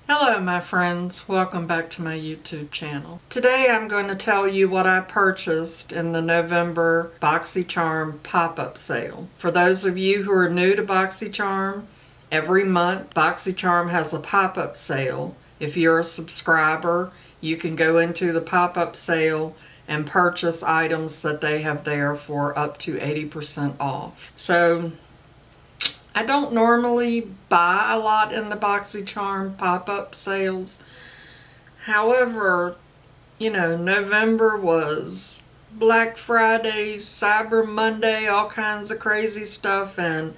Hello my friends, welcome back to my YouTube channel. Today I'm going to tell you what I purchased in the November BoxyCharm pop-up sale. For those of you who are new to BoxyCharm, every month BoxyCharm has a pop-up sale. If you're a subscriber, you can go into the pop-up sale and purchase items that they have there for up to 80% off. So I don't normally buy a lot in the BoxyCharm pop-up sales. However, you know, November was Black Friday, Cyber Monday, all kinds of crazy stuff, and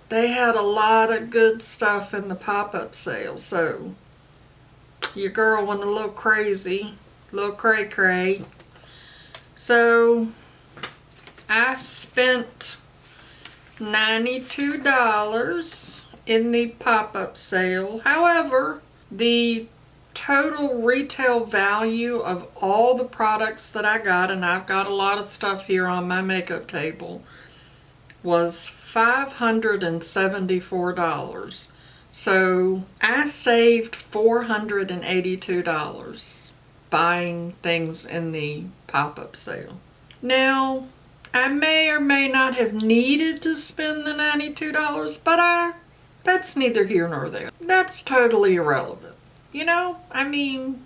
they had a lot of good stuff in the pop-up sale. So your girl went a little crazy, a little cray-cray. So I spent $92 in the pop-up sale. However, the total retail value of all the products that I got, and I've got a lot of stuff here on my makeup table, was $574. So I saved $482 buying things in the pop-up sale. Now, I may or may not have needed to spend the $92, but that's neither here nor there. That's totally irrelevant. You know, I mean,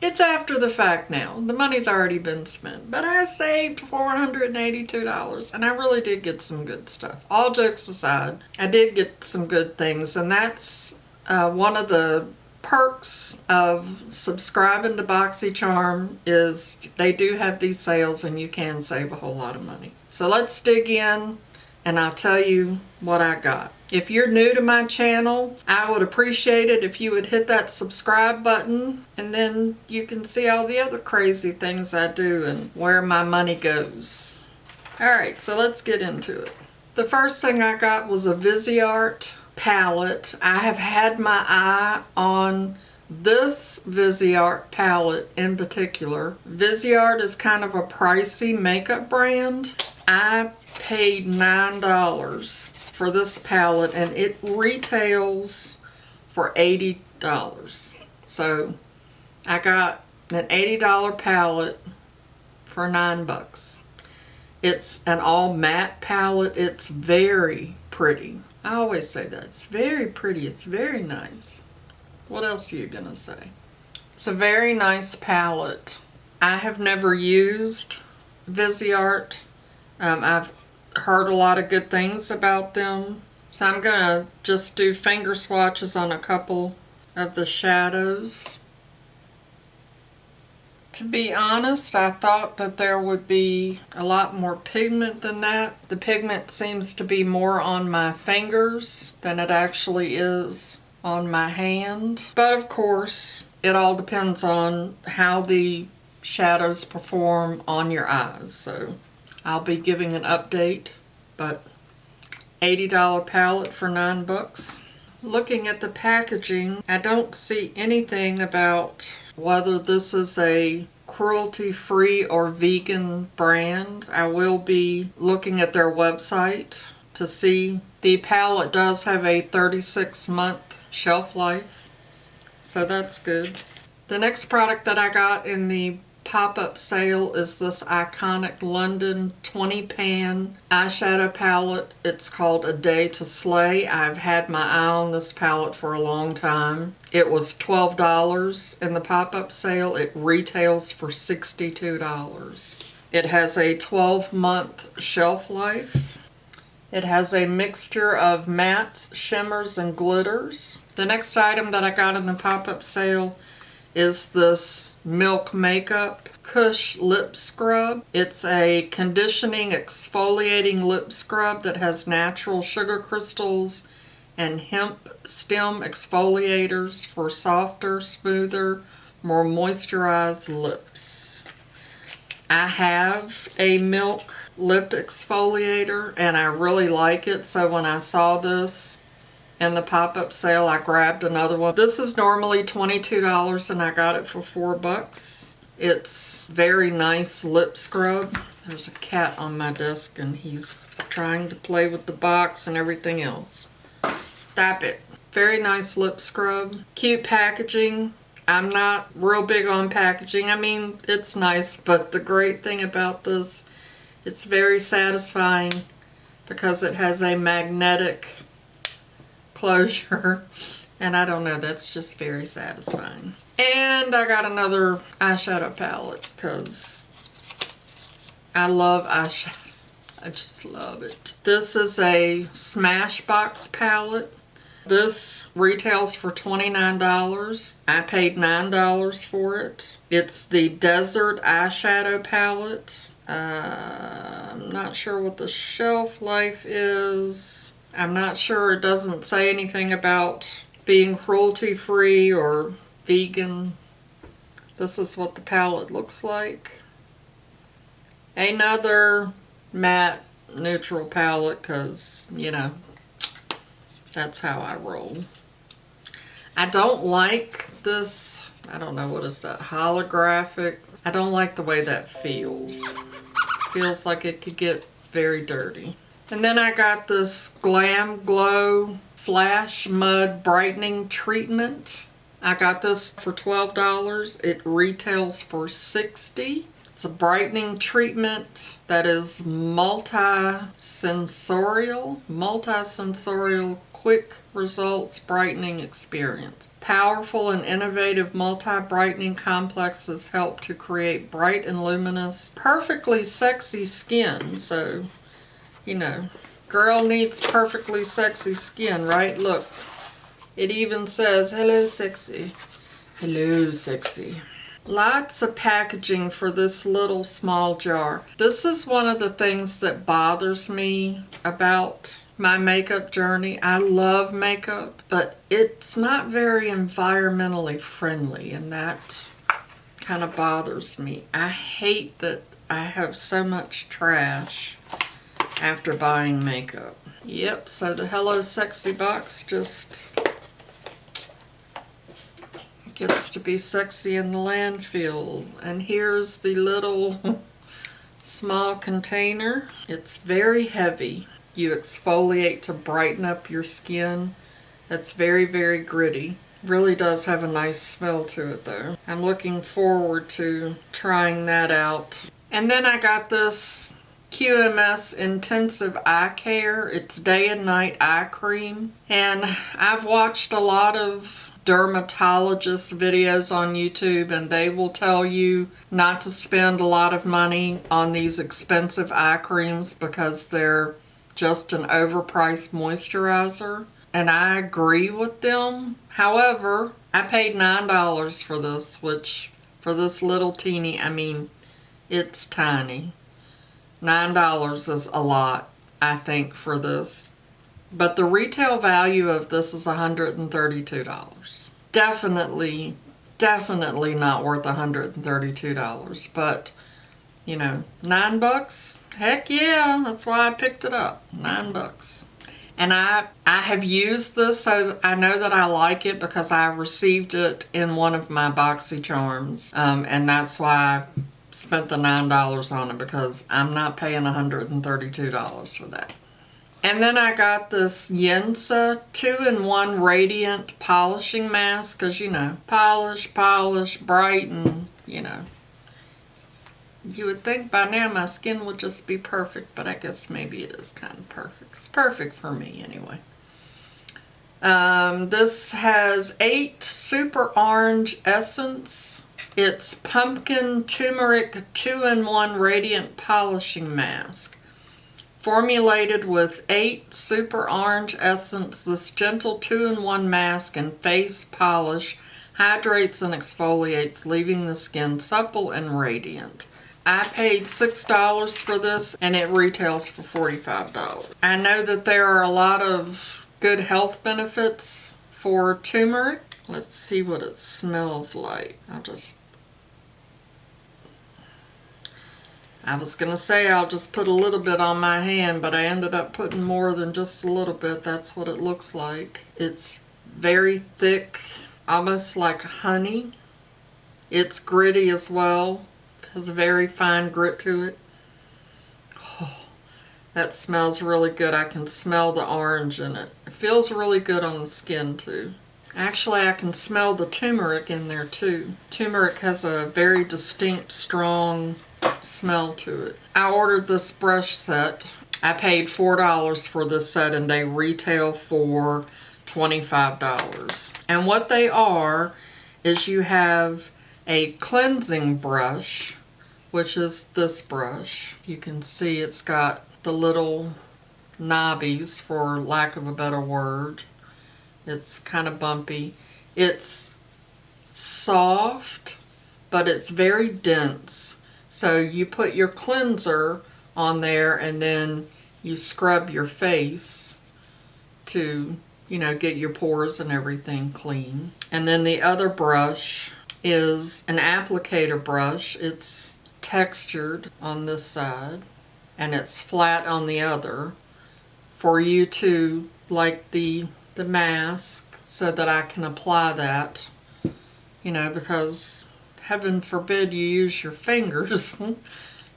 it's after the fact now. The money's already been spent, but I saved $482, and I really did get some good stuff. All jokes aside, I did get some good things, and that's one of the perks of subscribing to BoxyCharm is they do have these sales and you can save a whole lot of money. So let's dig in and I'll tell you what I got. If you're new to my channel, I would appreciate it if you would hit that subscribe button, and then you can see all the other crazy things I do and where my money goes. Alright, so let's get into it. The first thing I got was a Viseart palette. I have had my eye on this Viseart palette in particular. Viseart is kind of a pricey makeup brand. I paid $9 for this palette and it retails for $80. So I got an $80 palette for $9. It's an all matte palette. It's very pretty. I always say that. It's very pretty. It's very nice. What else are you gonna say? It's a very nice palette. I have never used Viseart. I've heard a lot of good things about them. So I'm gonna just do finger swatches on a couple of the shadows. To be honest, I thought that there would be a lot more pigment than that. The pigment seems to be more on my fingers than it actually is on my hand. But of course, it all depends on how the shadows perform on your eyes. So I'll be giving an update, but $80 palette for $9. Looking at the packaging, I don't see anything about whether this is a cruelty-free or vegan brand. I will be looking at their website to see. The palette does have a 36-month shelf life, so that's good. The next product that I got in the pop-up sale is this iconic London 20 pan eyeshadow palette. It's called A Day to Slay. I've had my eye on this palette for a long time. It was $12 in the pop-up sale. It retails for $62. It has a 12-month shelf life. It has a mixture of mattes, shimmers, and glitters. The next item that I got in the pop-up sale is this Milk Makeup KUSH lip scrub. It's a conditioning exfoliating lip scrub that has natural sugar crystals and hemp stem exfoliators for softer, smoother, more moisturized lips. I have a Milk lip exfoliator and I really like it, so when I saw this in the pop-up sale, I grabbed another one. This is normally $22 and I got it for $4. It's very nice lip scrub. There's a cat on my desk and he's trying to play with the box and everything else. Stop it. Very nice lip scrub. Cute packaging. I'm not real big on packaging. I mean, it's nice, but the great thing about this, it's very satisfying because it has a magnetic closure. And I don't know, that's just very satisfying. And I got another eyeshadow palette because I love eyeshadow. I just love it. This is a Smashbox palette. This retails for $29. I paid $9 for it. It's the Desert Eyeshadow Palette. I'm not sure what the shelf life is. I'm not sure. It doesn't say anything about being cruelty-free or vegan. This is what the palette looks like. Another matte neutral palette because, you know, that's how I roll. I don't like this, I don't know, what is that, holographic. I don't like the way that feels. Feels like it could get very dirty. And then I got this GLAMGLOW FLASHMUD Brightening Treatment. I got this for $12. It retails for $60. It's a brightening treatment that is multi-sensorial quick results brightening experience. Powerful and innovative multi-brightening complexes help to create bright and luminous, perfectly sexy skin. So, you know, girl needs perfectly sexy skin, right? Look, it even says, hello sexy. Hello sexy. Lots of packaging for this little small jar. This is one of the things that bothers me about my makeup journey. I love makeup, but it's not very environmentally friendly, and that kind of bothers me. I hate that I have so much trash after buying makeup. Yep, so the Hello Sexy box just gets to be sexy in the landfill. And here's the little small container. It's very heavy. You exfoliate to brighten up your skin. It's very, very gritty. Really does have a nice smell to it though. I'm looking forward to trying that out. And then I got this QMS Intensive Eye Care. It's day and night eye cream. And I've watched a lot of dermatologist videos on YouTube, and they will tell you not to spend a lot of money on these expensive eye creams because they're just an overpriced moisturizer, and I agree with them. However, I paid $9 for this, which for this little teeny, I mean, it's tiny. $9 is a lot, I think, for this. But the retail value of this is $132. Definitely not worth $132. But, you know, $9? Heck yeah, that's why I picked it up. $9. And I have used this, so I know that I like it because I received it in one of my BoxyCharms. And that's why I spent the $9 on it, because I'm not paying $132 for that. And then I got this YENSA 2-in-1 Radiant Polishing Mask, because, you know, polish, brighten, you know. You would think by now my skin would just be perfect, but I guess maybe it is kind of perfect. It's perfect for me anyway. This has 8 Super Orange Essence. It's Pumpkin Turmeric 2-in-1 Radiant Polishing Mask. Formulated with 8 Super Orange Essence, this gentle 2-in-1 mask and face polish hydrates and exfoliates, leaving the skin supple and radiant. I paid $6 for this, and it retails for $45. I know that there are a lot of good health benefits for turmeric. Let's see what it smells like. I was going to say I'll just put a little bit on my hand, but I ended up putting more than just a little bit. That's what it looks like. It's very thick, almost like honey. It's gritty as well. Has a very fine grit to it. Oh, that smells really good. I can smell the orange in it. It Feels really good on the skin too. Actually, I can smell the turmeric in there too. Turmeric has a very distinct, strong smell to it. I ordered this brush set. I paid $4 for this set and they retail for $25. And what they are is you have a cleansing brush, which is this brush. You can see it's got the little knobbies, for lack of a better word. It's kind of bumpy. It's soft, but it's very dense. So you put your cleanser on there and then you scrub your face to, you know, get your pores and everything clean. And then the other brush is an applicator brush. It's textured on this side and it's flat on the other for you to, like the mask, so that I can apply that, you know, because heaven forbid you use your fingers.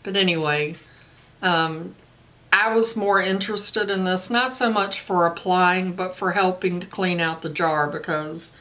But anyway, I was more interested in this, not so much for applying, but for helping to clean out the jar, because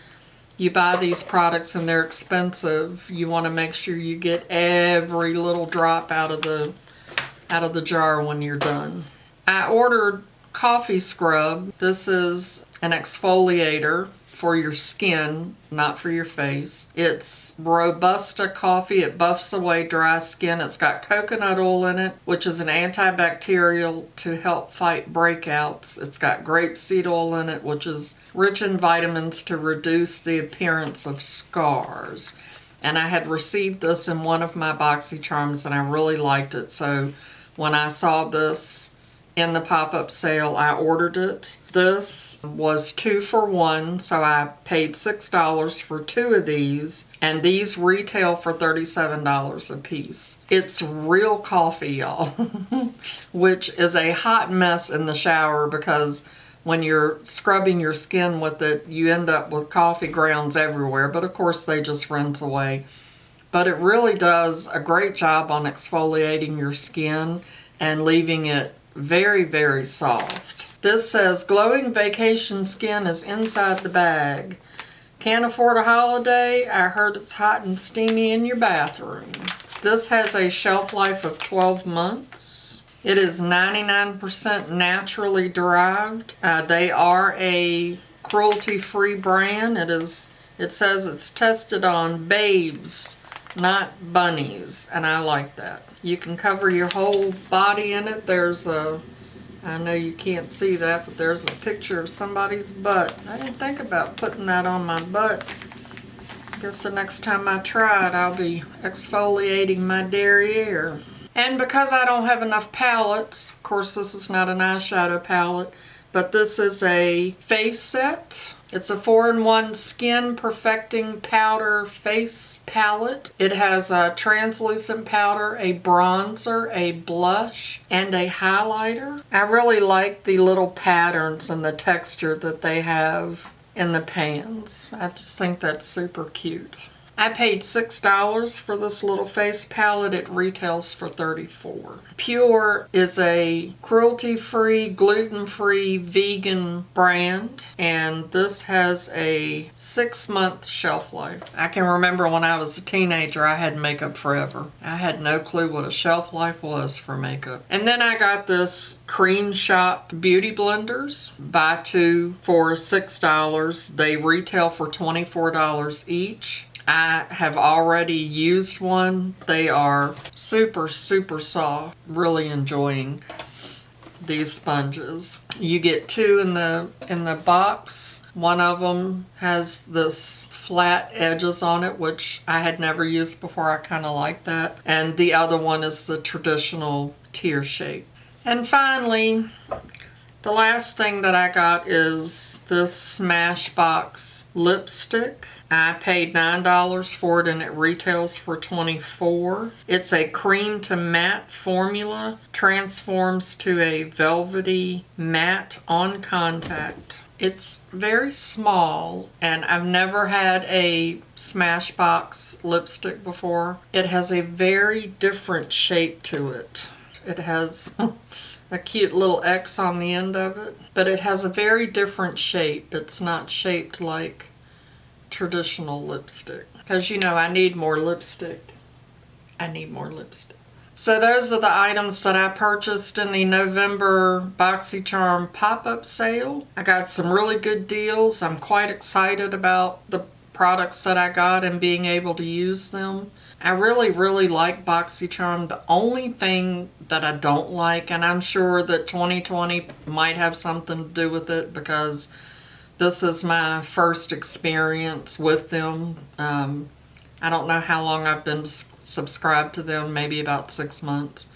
you buy these products and they're expensive. You want to make sure you get every little drop out of the jar when you're done. I ordered coffee scrub. This is an exfoliator for your skin, not for your face. It's Robusta coffee. It buffs away dry skin. It's got coconut oil in it, which is an antibacterial to help fight breakouts. It's got grapeseed oil in it, which is rich in vitamins to reduce the appearance of scars. And I had received this in one of my BoxyCharms and I really liked it. So when I saw this in the pop-up sale, I ordered it. This was 2 for 1, so I paid $6 for 2 of these, and these retail for $37 a piece. It's real coffee, y'all, which is a hot mess in the shower because when you're scrubbing your skin with it, you end up with coffee grounds everywhere, but of course they just rinse away. But it really does a great job on exfoliating your skin and leaving it very, very soft. This says, glowing vacation skin is inside the bag. Can't afford a holiday? I heard it's hot and steamy in your bathroom. This has a shelf life of 12 months. It is 99% naturally derived. They are a cruelty-free brand. It says it's tested on babes, not bunnies, and I like that. You can cover your whole body in it. There's a, I know you can't see that, but there's a picture of somebody's butt. I didn't think about putting that on my butt. I guess the next time I try it, I'll be exfoliating my derriere. And because I don't have enough palettes, of course this is not an eyeshadow palette, but this is a face set. It's a 4-in-1 skin perfecting powder face palette. It has a translucent powder, a bronzer, a blush, and a highlighter. I really like the little patterns and the texture that they have in the pans. I just think that's super cute. I paid $6 for this little face palette. It retails for $34. Pure is a cruelty-free, gluten-free, vegan brand, and this has a 6-month shelf life. I can remember when I was a teenager, I had makeup forever. I had no clue what a shelf life was for makeup. And then I got this Cream Shop beauty blenders. Buy 2 for $6. They retail for $24 each. I have already used one. They are super, super soft. Really enjoying these sponges. You get 2 in the box. One of them has this flat edges on it, which I had never used before. I kind of like that. And the other one is the traditional tear shape. And finally, the last thing that I got is this Smashbox lipstick. I paid $9 for it and it retails for $24. It's a cream to matte formula, transforms to a velvety matte on contact. It's very small and I've never had a Smashbox lipstick before. It has a very different shape to it. It has a cute little X on the end of it. But it has a very different shape. It's not shaped like traditional lipstick. Because you know I need more lipstick. I need more lipstick. So those are the items that I purchased in the November BoxyCharm pop-up sale. I got some really good deals. I'm quite excited about the products that I got and being able to use them. I really like BoxyCharm. The only thing that I don't like, and I'm sure that 2020 might have something to do with it because this is my first experience with them. I don't know how long I've been subscribed to them, maybe about 6 months.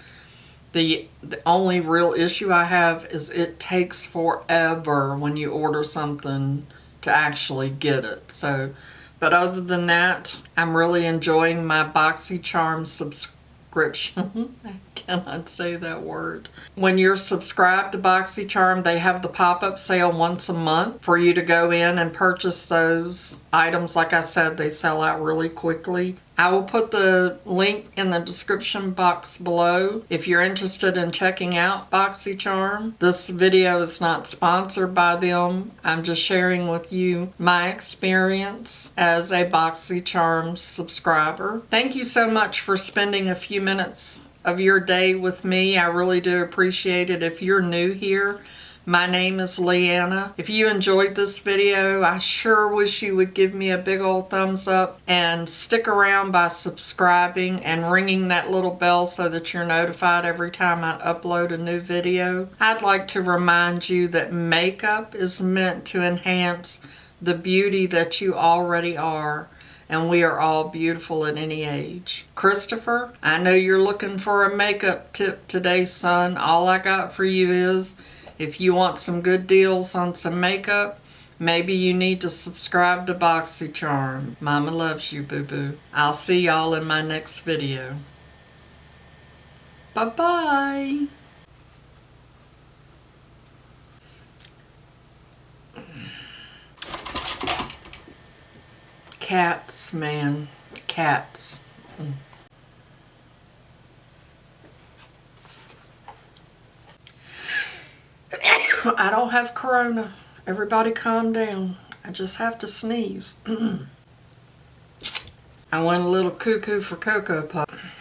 The only real issue I have is it takes forever when you order something to actually get it. So, but other than that, I'm really enjoying my BoxyCharm subscription. I cannot say that word. When you're subscribed to BoxyCharm, they have the pop-up sale once a month for you to go in and purchase those items. Like I said, they sell out really quickly. I will put the link in the description box below if you're interested in checking out BoxyCharm. This video is not sponsored by them. I'm just sharing with you my experience as a BoxyCharm subscriber. Thank you so much for spending a few minutes of your day with me. I really do appreciate it. If you're new here, my name is Leanna. If you enjoyed this video, I sure wish you would give me a big old thumbs up and stick around by subscribing and ringing that little bell so that you're notified every time I upload a new video. I'd like to remind you that makeup is meant to enhance the beauty that you already are. And we are all beautiful at any age. Christopher, I know you're looking for a makeup tip today, son. All I got for you is, if you want some good deals on some makeup, maybe you need to subscribe to BoxyCharm. Mama loves you, boo-boo. I'll see y'all in my next video. Bye-bye. Cats, man. Cats. I don't have corona. Everybody calm down. I just have to sneeze. I went a little cuckoo for Cocoa Puff.